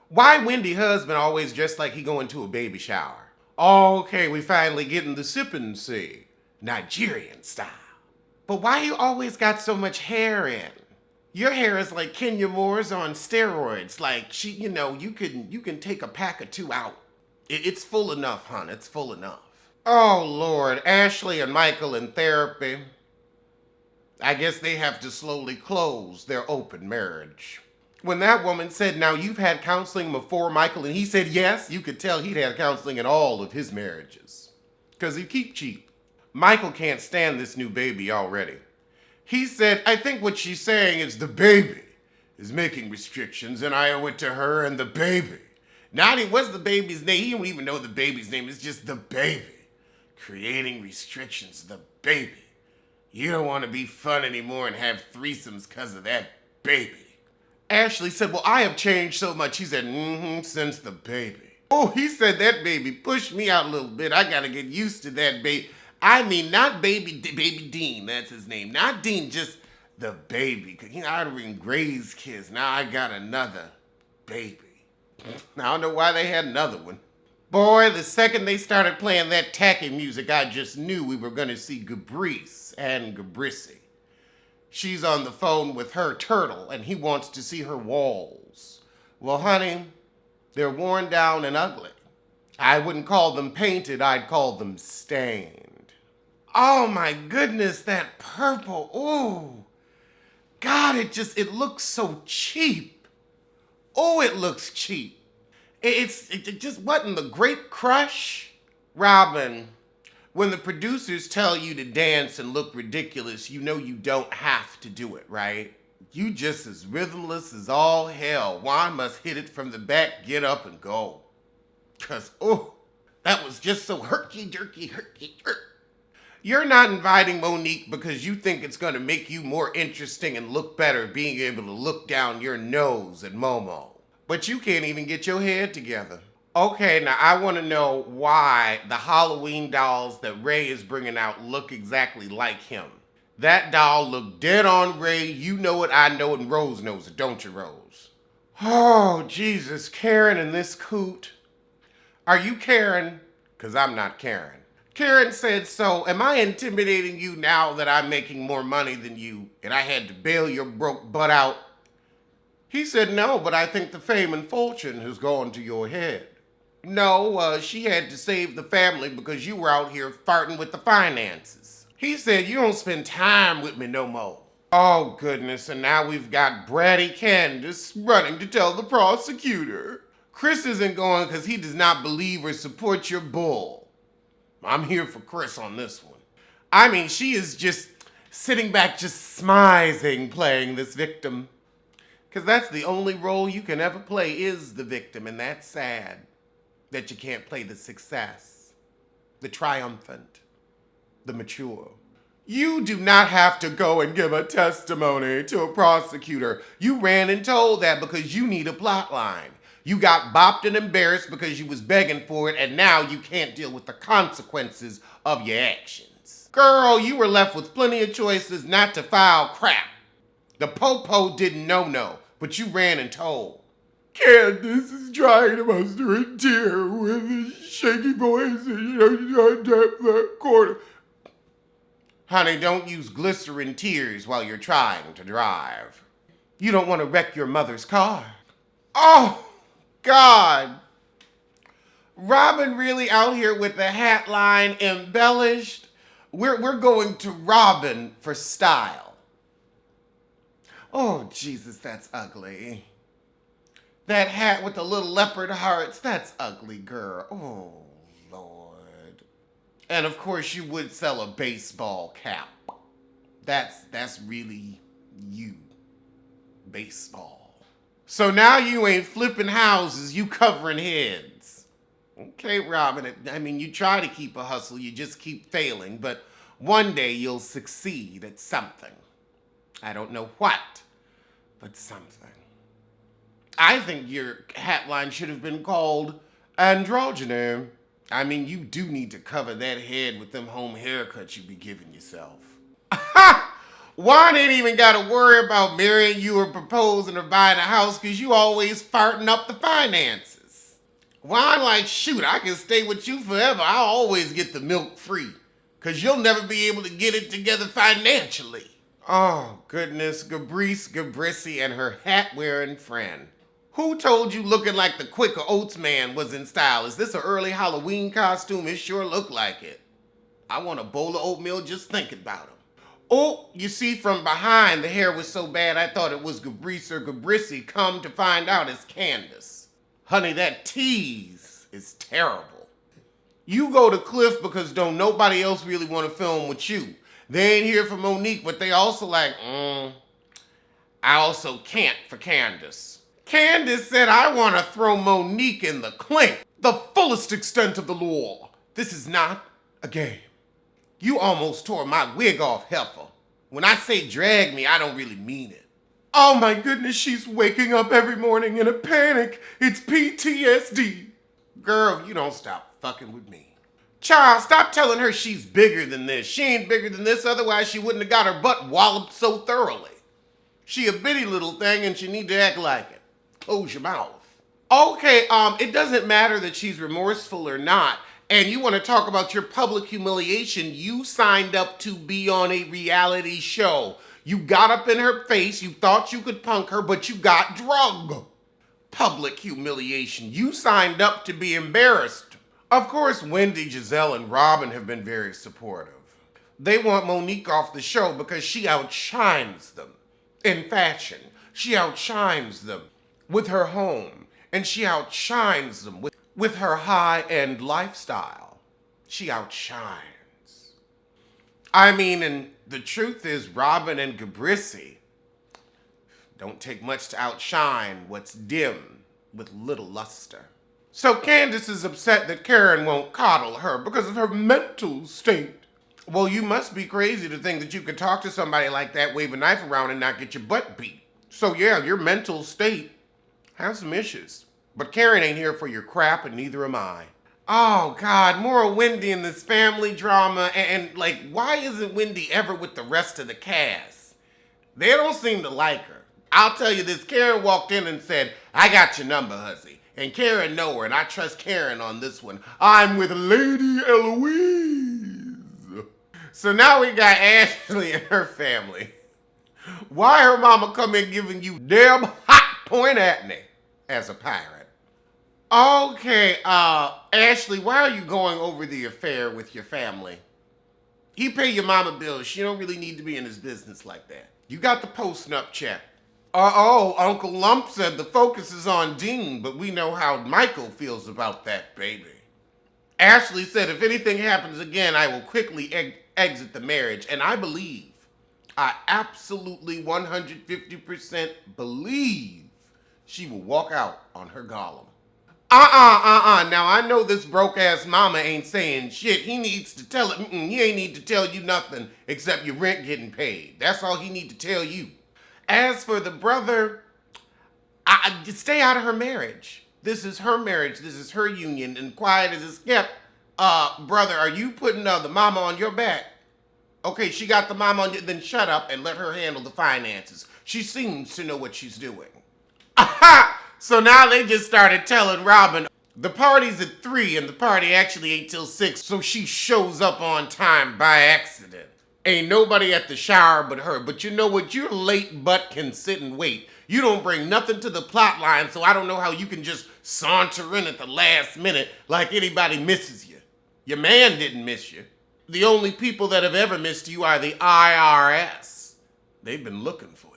Why Wendy husband always dressed like he going to a baby shower? Okay, we finally getting the sippin' see. Nigerian style. But why you always got so much hair in? Your hair is like Kenya Moore's on steroids. Like you can take a pack or two out. It's full enough, hon. It's full enough. Oh Lord, Ashley and Michael in therapy. I guess they have to slowly close their open marriage. When that woman said, now you've had counseling before, Michael, and he said yes, you could tell he'd had counseling in all of his marriages. Because he keep cheap. Michael can't stand this new baby already. He said, I think what she's saying is the baby is making restrictions, and I owe it to her and the baby. Not what's the baby's name? He don't even know the baby's name. It's just the baby. Creating restrictions, the baby. You don't want to be fun anymore and have threesomes because of that baby. Ashley said, well, I have changed so much. He said, since the baby. Oh, he said that baby pushed me out a little bit. I got to get used to that baby. I mean, not baby Dean, that's his name. Not Dean, just the baby. Because I done raised kids. Now I got another baby. I don't know why they had another one. Boy, the second they started playing that tacky music, I just knew we were going to see Gabrice and Gabrissy. She's on the phone with her turtle, and he wants to see her walls. Well, honey, they're worn down and ugly. I wouldn't call them painted, I'd call them stained. Oh my goodness, that purple, ooh. God, it looks so cheap. Oh, it looks cheap. It just wasn't the Great Crush. Robin, when the producers tell you to dance and look ridiculous, you know you don't have to do it, right? You just as rhythmless as all hell. Juan must hit it from the back, get up and go. Cause, that was just so herky-jerky. You're not inviting Monique because you think it's gonna make you more interesting and look better being able to look down your nose at Momo. But you can't even get your head together. Okay, now I want to know why the Halloween dolls that Ray is bringing out look exactly like him. That doll looked dead on Ray. You know it, I know it, and Rose knows it, don't you, Rose? Oh, Jesus, Karen and this coot. Are you Karen? Because I'm not Karen. Karen said, so am I intimidating you now that I'm making more money than you and I had to bail your broke butt out? He said, no, but I think the fame and fortune has gone to your head. No, she had to save the family because you were out here farting with the finances. He said, you don't spend time with me no more. Oh, goodness, and now we've got Bratty Candace running to tell the prosecutor. Chris isn't going because he does not believe or support your bull. I'm here for Chris on this one. I mean, she is just sitting back, just smizing, playing this victim. Because that's the only role you can ever play is the victim, and that's sad that you can't play the success, the triumphant, the mature. You do not have to go and give a testimony to a prosecutor. You ran and told that because you need a plot line. You got bopped and embarrassed because you was begging for it, and now you can't deal with the consequences of your actions. Girl, you were left with plenty of choices not to file crap. The po-po didn't know, but you ran and told. Candace is trying to muster a tear with a shaky voice, and you tap that corner. Honey, don't use glycerin tears while you're trying to drive. You don't want to wreck your mother's car. Oh, God. Robin really out here with the hat line embellished. We're going to Robin for style. Oh, Jesus, that's ugly. That hat with the little leopard hearts, that's ugly, girl. Oh, Lord. And of course you would sell a baseball cap. That's really you. Baseball. So now you ain't flipping houses, you covering heads. Okay, Robin, I mean, you try to keep a hustle, you just keep failing, but one day you'll succeed at something. I don't know what, but something. I think your hat line should have been called androgyny. I mean, you do need to cover that head with them home haircuts you be giving yourself. Juan ain't even got to worry about marrying you or proposing or buying a house because you always farting up the finances. Juan like, shoot, I can stay with you forever. I'll always get the milk free because you'll never be able to get it together financially. Oh, goodness, Gabrisi, and her hat-wearing friend. Who told you looking like the Quaker Oats man was in style? Is this an early Halloween costume? It sure looked like it. I want a bowl of oatmeal just thinking about him. Oh, you see, from behind, the hair was so bad I thought it was Gabrisi or Gabrisi. Come to find out it's Candace. Honey, that tease is terrible. You go to Cliff because don't nobody else really want to film with you. They ain't here for Monique, but they also like, I also can't for Candace. Candace said, I want to throw Monique in the clink. The fullest extent of the law. This is not a game. You almost tore my wig off, heifer. When I say drag me, I don't really mean it. Oh my goodness, she's waking up every morning in a panic. It's PTSD. Girl, you don't stop fucking with me. Child, stop telling her she's bigger than this. She ain't bigger than this, otherwise she wouldn't have got her butt walloped so thoroughly. She a bitty little thing and she need to act like it. Close your mouth. Okay, it doesn't matter that she's remorseful or not. And you want to talk about your public humiliation. You signed up to be on a reality show. You got up in her face. You thought you could punk her, but you got drugged. Public humiliation. You signed up to be embarrassed. Of course, Wendy, Giselle, and Robin have been very supportive. They want Monique off the show because she outshines them in fashion. She outshines them with her home. And she outshines them with her high-end lifestyle. She outshines. I mean, and the truth is, Robin and Gabrisi don't take much to outshine what's dim with little luster. So Candace is upset that Karen won't coddle her because of her mental state. Well, you must be crazy to think that you could talk to somebody like that, wave a knife around, and not get your butt beat. So yeah, your mental state has some issues. But Karen ain't here for your crap, and neither am I. Oh, God, more Wendy in this family drama. And like, why isn't Wendy ever with the rest of the cast? They don't seem to like her. I'll tell you this, Karen walked in and said, I got your number, hussy. And Karen know her, and I trust Karen on this one. I'm with Lady Eloise. So now we got Ashley and her family. Why her mama come in giving you damn hot point at me as a pirate? Okay, Ashley, why are you going over the affair with your family? He pay your mama bills. She don't really need to be in his business like that. You got the post-nup check. Uncle Lump said the focus is on Dean, but we know how Michael feels about that baby. Ashley said if anything happens again, I will quickly exit the marriage. And I believe, I absolutely 150% believe she will walk out on her Gollum. Now I know this broke-ass mama ain't saying shit. He needs to tell it. He ain't need to tell you nothing except your rent getting paid. That's all he need to tell you. As for the brother, I stay out of her marriage. This is her marriage. This is her union. And quiet as it's kept. Brother, are you putting the mama on your back? Okay, she got the mama on you. Then shut up and let her handle the finances. She seems to know what she's doing. Aha! So now they just started telling Robin, the party's at 3 and the party actually ain't till 6, so she shows up on time by accident. Ain't nobody at the shower but her, but you know what? Your late butt can sit and wait. You don't bring nothing to the plot line, so I don't know how you can just saunter in at the last minute like anybody misses you. Your man didn't miss you. The only people that have ever missed you are the IRS. They've been looking for you.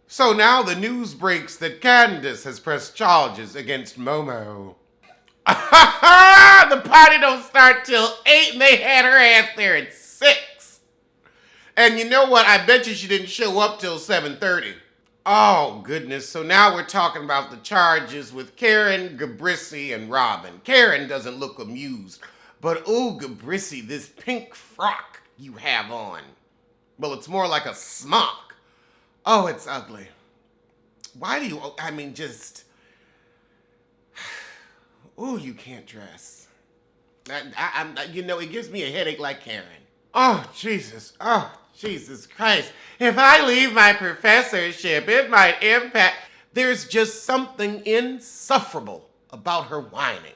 So now the news breaks that Candace has pressed charges against Momo. The party don't start till 8 and they had her ass there at 6. And you know what? I bet you she didn't show up till 7:30. Oh, goodness. So now we're talking about the charges with Karen, Gabrisi, and Robin. Karen doesn't look amused. But ooh, Gabrisi, this pink frock you have on. Well, it's more like a smock. Oh, it's ugly. Why do you, ooh, you can't dress. It gives me a headache like Karen. Oh, Jesus. Oh, Jesus Christ. If I leave my professorship, it might impact. There's just something insufferable about her whining.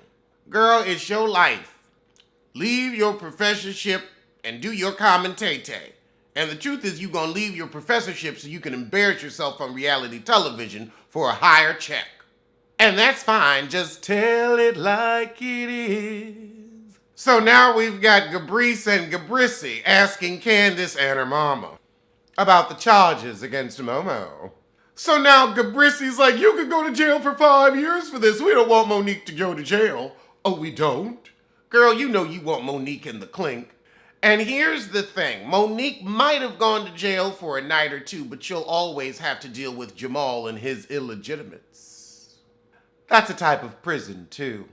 Girl, it's your life. Leave your professorship and do your commentate. And the truth is, you're going to leave your professorship so you can embarrass yourself on reality television for a higher check. And that's fine. Just tell it like it is. So now we've got Gabrice and Gabrissy asking Candace and her mama about the charges against Momo. So now Gabrissy's like, you could go to jail for 5 years for this. We don't want Monique to go to jail. Oh, we don't? Girl, you know you want Monique in the clink. And here's the thing. Monique might have gone to jail for a night or two, but she'll always have to deal with Jamal and his illegitimates. That's a type of prison, too.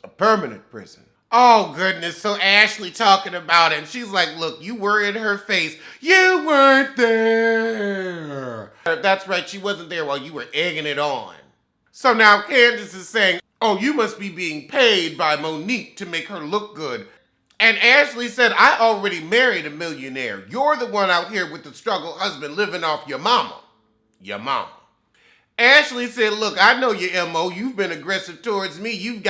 A permanent prison. Oh, goodness. So Ashley talking about it. And she's like, look, you were in her face. You weren't there. That's right. She wasn't there while you were egging it on. So now Candace is saying, oh, you must be being paid by Monique to make her look good. And Ashley said, I already married a millionaire. You're the one out here with the struggle husband living off your mama. Your mama. Ashley said, look, I know your MO. You've been aggressive towards me. You've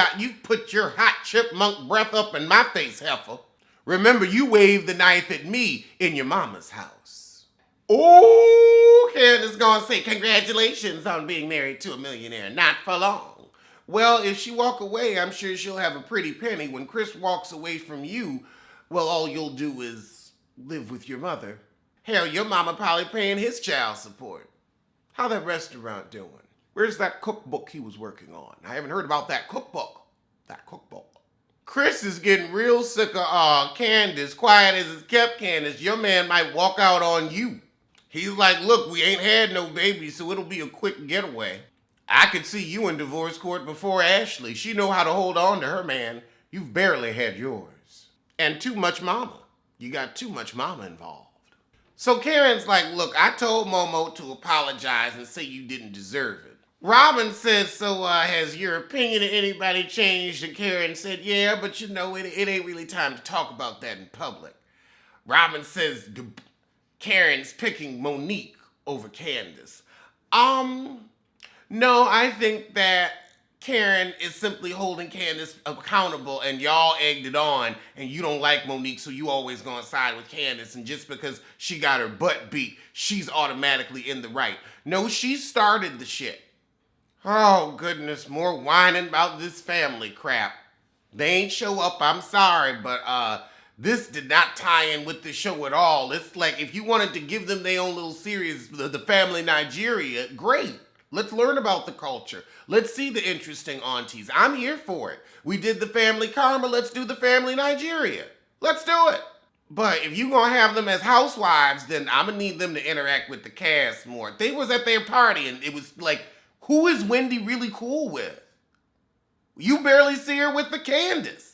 put your hot chipmunk breath up in my face, heifer. Remember, you waved the knife at me in your mama's house. Oh, Candace gonna say congratulations on being married to a millionaire. Not for long. Well, if she walk away, I'm sure she'll have a pretty penny. When Chris walks away from you, well, all you'll do is live with your mother. Hell, your mama probably paying his child support. How that restaurant doing? Where's that cookbook he was working on? I haven't heard about that cookbook. Chris is getting real sick of Candace. Quiet as it's kept, Candace. Your man might walk out on you. He's like, look, we ain't had no baby, so it'll be a quick getaway. I could see you in divorce court before Ashley. She know how to hold on to her man. You've barely had yours. And too much mama. You got too much mama involved. So Karen's like, look, I told Momo to apologize and say you didn't deserve it. Robin says, so has your opinion of anybody changed? And Karen said, yeah, but you know, it ain't really time to talk about that in public. Robin says Karen's picking Monique over Candace. No, I think that Karen is simply holding Candace accountable and y'all egged it on and you don't like Monique, so you always gonna side with Candace, and just because she got her butt beat, she's automatically in the right. No, she started the shit. Oh, goodness, more whining about this family crap. They ain't show up, I'm sorry, but this did not tie in with the show at all. It's like if you wanted to give them their own little series, the Family Nigeria, great. Let's learn about the culture. Let's see the interesting aunties. I'm here for it. We did the Family Karma. Let's do the Family Nigeria. Let's do it. But if you're going to have them as housewives, then I'm going to need them to interact with the cast more. They was at their party and it was like, who is Wendy really cool with? You barely see her with the Candace.